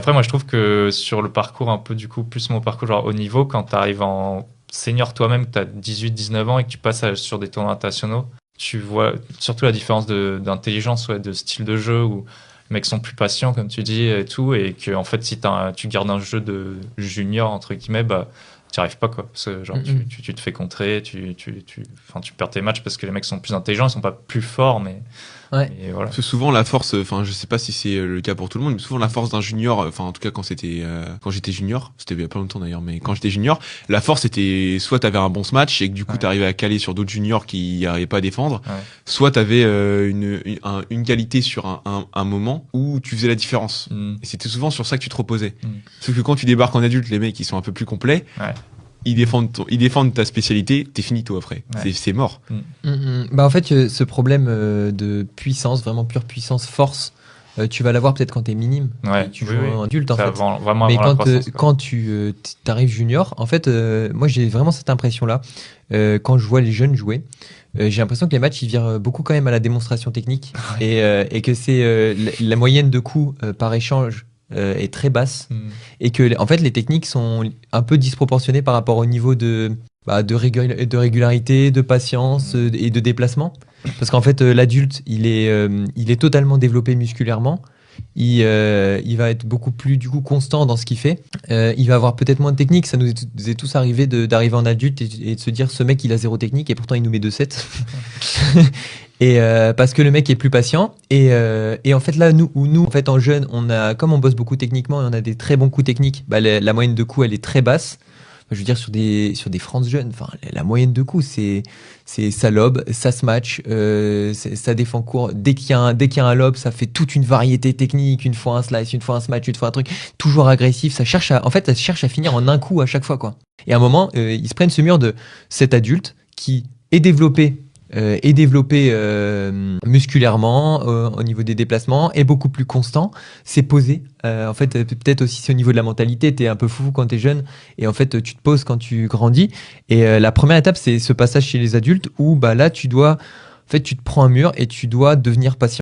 Après, moi, je trouve que sur le parcours, un peu du coup, plus mon parcours genre haut niveau, quand tu arrives en senior toi-même, que tu as 18-19 ans et que tu passes sur des tournois internationaux, tu vois surtout la différence d'intelligence, ouais, de style de jeu où les mecs sont plus patients, comme tu dis, et tout, et que en fait, si tu gardes un jeu de junior, entre guillemets, bah, tu n'y arrives pas, quoi. Parce que, genre, tu te fais contrer, enfin, tu perds tes matchs parce que les mecs sont plus intelligents, ils sont pas plus forts, mais. Ouais. Et voilà. Parce que souvent la force, enfin je sais pas si c'est le cas pour tout le monde, mais souvent la force d'un junior, enfin en tout cas quand j'étais junior, c'était il y a pas longtemps d'ailleurs, mais quand j'étais junior, la force était soit t'avais un bon match et que du coup t'arrivais à caler sur d'autres juniors qui n'arrivaient pas à défendre, soit t'avais une qualité sur un moment où tu faisais la différence. Et c'était souvent sur ça que tu te reposais. Sauf que quand tu débarques en adulte, les mecs ils sont un peu plus complets. Ils défendent ta spécialité, t'es finito après. C'est mort. Bah en fait, ce problème de puissance, vraiment pure puissance, force, tu vas l'avoir peut-être quand t'es minime. Tu joues en adulte en fait. Mais quand tu arrives junior, en fait, moi j'ai vraiment cette impression-là. Quand je vois les jeunes jouer, j'ai l'impression que les matchs ils virent beaucoup quand même à la démonstration technique et que c'est la moyenne de coups par échange est très basse et que en fait les techniques sont un peu disproportionnées par rapport au niveau de régularité, de patience et de déplacement, parce qu'en fait l'adulte il est totalement développé musculairement, il va être beaucoup plus du coup constant dans ce qu'il fait, il va avoir peut-être moins de technique. Ça nous est tous arrivé d'arriver en adulte et de se dire ce mec il a zéro technique et pourtant il nous met 2-7 et parce que le mec est plus patient et en fait là nous en fait en jeune comme on bosse beaucoup techniquement et on a des très bons coups techniques, bah, la moyenne de coups elle est très basse. Je veux dire sur des France jeunes, enfin la moyenne de coups c'est ça lobe, ça se match, ça défend court. Dès qu'il y a un lob, ça fait toute une variété technique, une fois un slice, une fois un smash, une fois un truc, toujours agressif. Ça cherche à finir en un coup à chaque fois quoi. Et à un moment ils se prennent ce mur de cet adulte qui est développé musculairement au niveau des déplacements, est beaucoup plus constant, c'est posé. En fait, peut-être aussi c'est au niveau de la mentalité, t'es un peu fou quand t'es jeune et en fait tu te poses quand tu grandis. Et la première étape c'est ce passage chez les adultes où bah là tu te prends un mur et tu dois devenir patient.